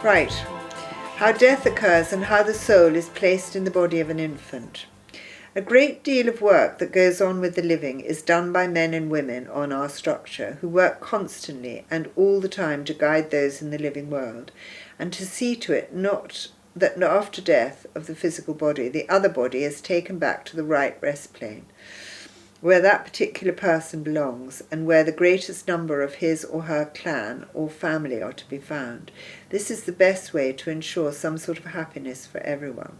Right. How death occurs and how the soul is placed in the body of an infant. A great deal of work that goes on with the living is done by men and women on our structure, who work constantly and all the time to guide those in the living world, and to see to it that after death of the physical body, the other body is taken back to the right rest plane, where that particular person belongs, and where the greatest number of his or her clan or family are to be found. This is the best way to ensure some sort of happiness for everyone.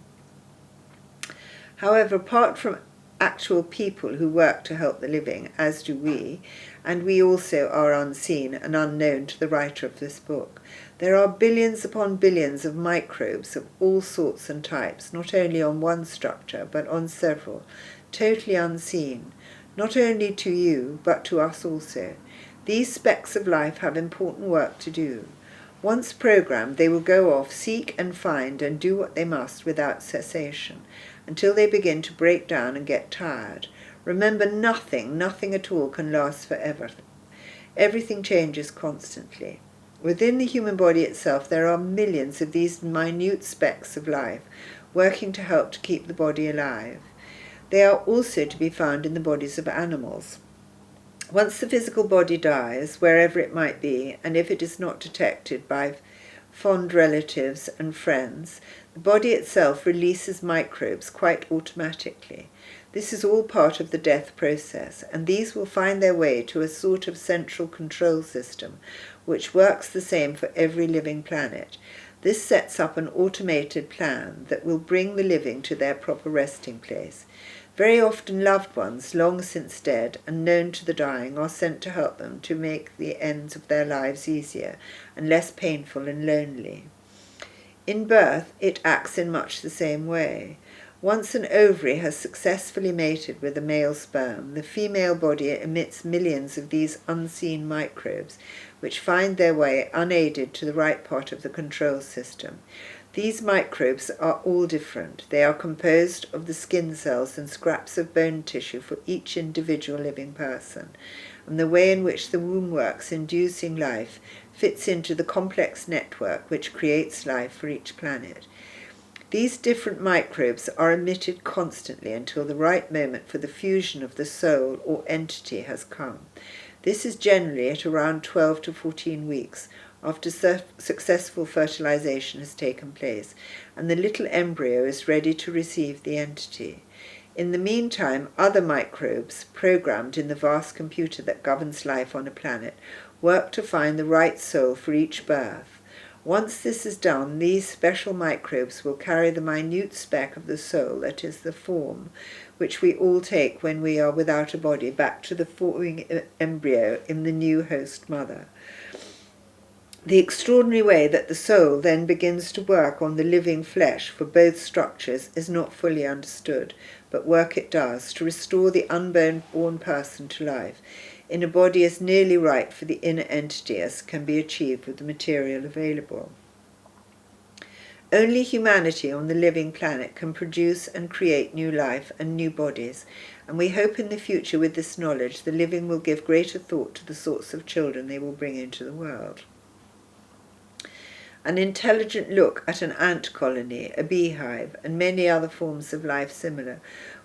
However, apart from actual people who work to help the living, as do we, and we also are unseen and unknown to the writer of this book, there are billions upon billions of microbes of all sorts and types, not only on one structure, but on several, totally unseen, not only to you, but to us also. These specks of life have important work to do. Once programmed, they will go off, seek and find, and do what they must without cessation, until they begin to break down and get tired. Remember, nothing at all can last forever. Everything changes constantly. Within the human body itself, there are millions of these minute specks of life, working to help to keep the body alive. They are also to be found in the bodies of animals. Once the physical body dies, wherever it might be, and if it is not detected by fond relatives and friends, the body itself releases microbes quite automatically. This is all part of the death process, and these will find their way to a sort of central control system, which works the same for every living planet. This sets up an automated plan that will bring the living to their proper resting place. Very often loved ones, long since dead and known to the dying, are sent to help them to make the ends of their lives easier and less painful and lonely. In birth, it acts in much the same way. Once an ovary has successfully mated with a male sperm, the female body emits millions of these unseen microbes, which find their way unaided to the right part of the control system. These microbes are all different. They are composed of the skin cells and scraps of bone tissue for each individual living person, and the way in which the womb works, inducing life, fits into the complex network which creates life for each planet. These different microbes are emitted constantly until the right moment for the fusion of the soul or entity has come. This is generally at around 12 to 14 weeks, after successful fertilization has taken place, and the little embryo is ready to receive the entity. In the meantime, other microbes, programmed in the vast computer that governs life on a planet, work to find the right soul for each birth. Once this is done, these special microbes will carry the minute speck of the soul, that is the form, which we all take when we are without a body, back to the forming embryo in the new host mother. The extraordinary way that the soul then begins to work on the living flesh for both structures is not fully understood, but work it does to restore the unborn person to life, in a body as nearly right for the inner entity as can be achieved with the material available. Only humanity on the living planet can produce and create new life and new bodies, and we hope in the future with this knowledge the living will give greater thought to the sorts of children they will bring into the world. An intelligent look at an ant colony, a beehive, and many other forms of life similar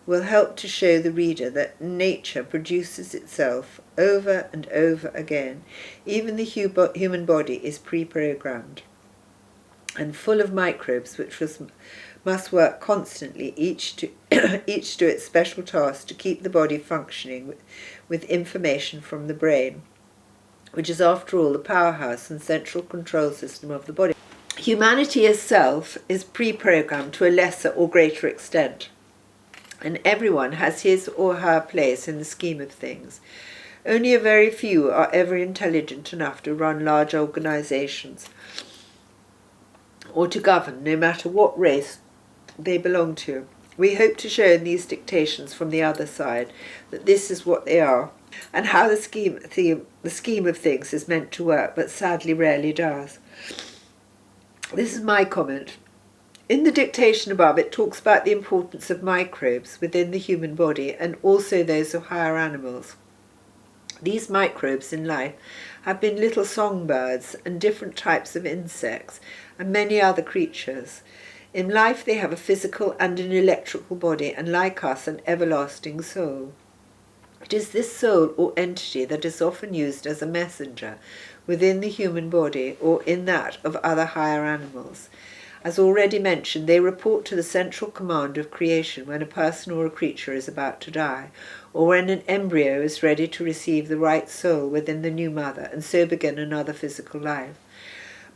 will help to show the reader that nature produces itself over and over again. Even the human body is pre-programmed and full of microbes which must work constantly, each to its special task to keep the body functioning with information from the brain, which is after all the powerhouse and central control system of the body. Humanity itself is pre-programmed to a lesser or greater extent, and everyone has his or her place in the scheme of things. Only a very few are ever intelligent enough to run large organizations or to govern, no matter what race they belong to. We hope to show in these dictations from the other side that this is what they are, and how the scheme of things is meant to work, but sadly rarely does. This is my comment. In the dictation above, it talks about the importance of microbes within the human body and also those of higher animals. These microbes in life have been little songbirds and different types of insects and many other creatures. In life they have a physical and an electrical body and, like us, an everlasting soul. It is this soul or entity that is often used as a messenger within the human body or in that of other higher animals. As already mentioned, they report to the central command of creation when a person or a creature is about to die, or when an embryo is ready to receive the right soul within the new mother and so begin another physical life.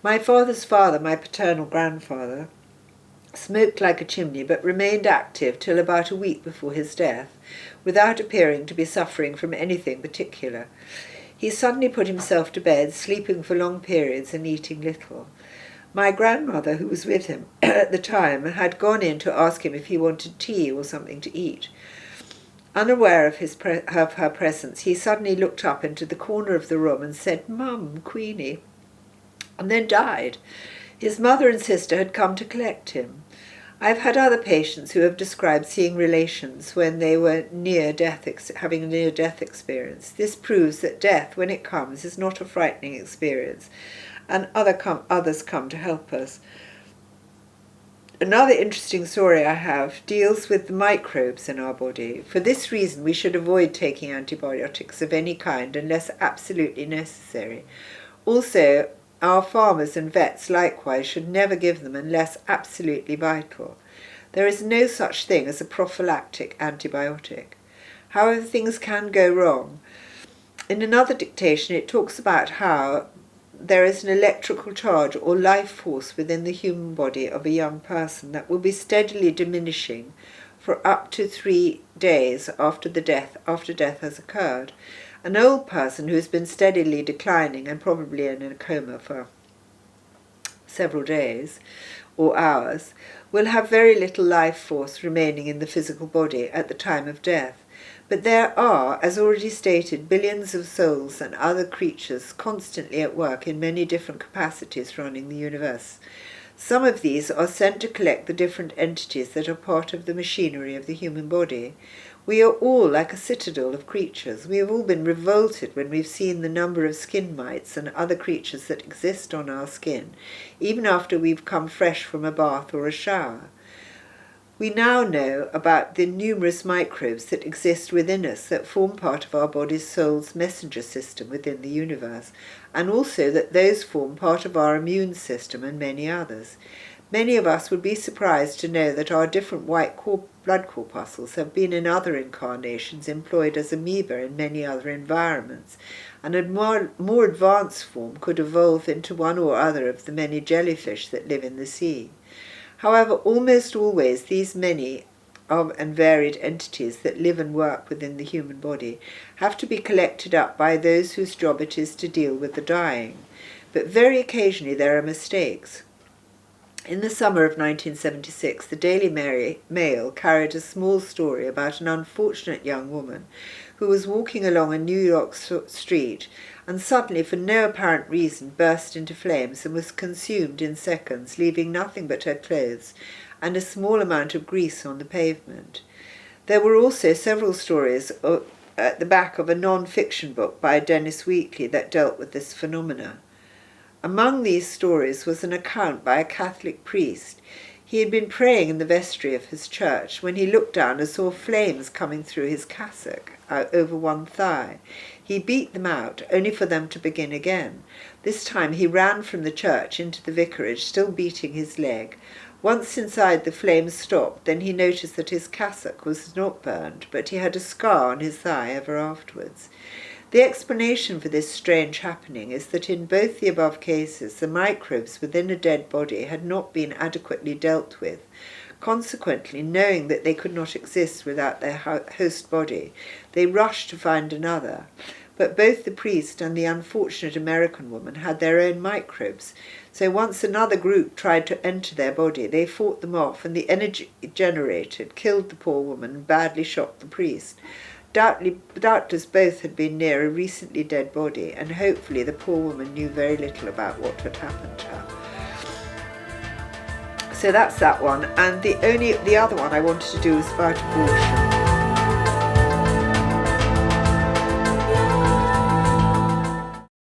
My father's father, my paternal grandfather, smoked like a chimney but remained active till about a week before his death, without appearing to be suffering from anything particular. He suddenly put himself to bed, sleeping for long periods and eating little. My grandmother, who was with him at the time, had gone in to ask him if he wanted tea or something to eat. Unaware of her presence, he suddenly looked up into the corner of the room and said, "Mum, Queenie," and then died. His mother and sister had come to collect him. I've had other patients who have described seeing relations when they were having a near-death experience. This proves that death, when it comes, is not a frightening experience, and others come to help us. Another interesting story I have deals with the microbes in our body. For this reason, we should avoid taking antibiotics of any kind unless absolutely necessary. Also, our farmers and vets likewise should never give them unless absolutely vital. There is no such thing as a prophylactic antibiotic. However, things can go wrong. In another dictation, it talks about how there is an electrical charge or life force within the human body of a young person that will be steadily diminishing for up to 3 days after death has occurred. An old person who has been steadily declining and probably in a coma for several days or hours will have very little life force remaining in the physical body at the time of death. But there are, as already stated, billions of souls and other creatures constantly at work in many different capacities running the universe. Some of these are sent to collect the different entities that are part of the machinery of the human body. We are all like a citadel of creatures. We have all been revolted when we've seen the number of skin mites and other creatures that exist on our skin, even after we've come fresh from a bath or a shower. We now know about the numerous microbes that exist within us that form part of our body's soul's messenger system within the universe, and also that those form part of our immune system and many others. Many of us would be surprised to know that our different white blood corpuscles have been in other incarnations employed as amoeba in many other environments, and a more advanced form could evolve into one or other of the many jellyfish that live in the sea. However, almost always these many and varied entities that live and work within the human body have to be collected up by those whose job it is to deal with the dying. But very occasionally there are mistakes. In the summer of 1976, the Daily Mail carried a small story about an unfortunate young woman who was walking along a New York street and suddenly, for no apparent reason, burst into flames and was consumed in seconds, leaving nothing but her clothes and a small amount of grease on the pavement. There were also several stories at the back of a non-fiction book by Dennis Wheatley that dealt with this phenomena. Among these stories was an account by a Catholic priest. He had been praying in the vestry of his church when he looked down and saw flames coming through his cassock over one thigh. He beat them out, only for them to begin again. This time he ran from the church into the vicarage, still beating his leg. Once inside, the flames stopped. Then he noticed that his cassock was not burned, but he had a scar on his thigh ever afterwards. The explanation for this strange happening is that in both the above cases, the microbes within a dead body had not been adequately dealt with. Consequently, knowing that they could not exist without their host body, they rushed to find another. But both the priest and the unfortunate American woman had their own microbes, so once another group tried to enter their body, they fought them off, and the energy generated killed the poor woman and badly shocked the priest. Doubtless both had been near a recently dead body, and hopefully the poor woman knew very little about what had happened to her. So that's that one, and the other one I wanted to do was about abortion.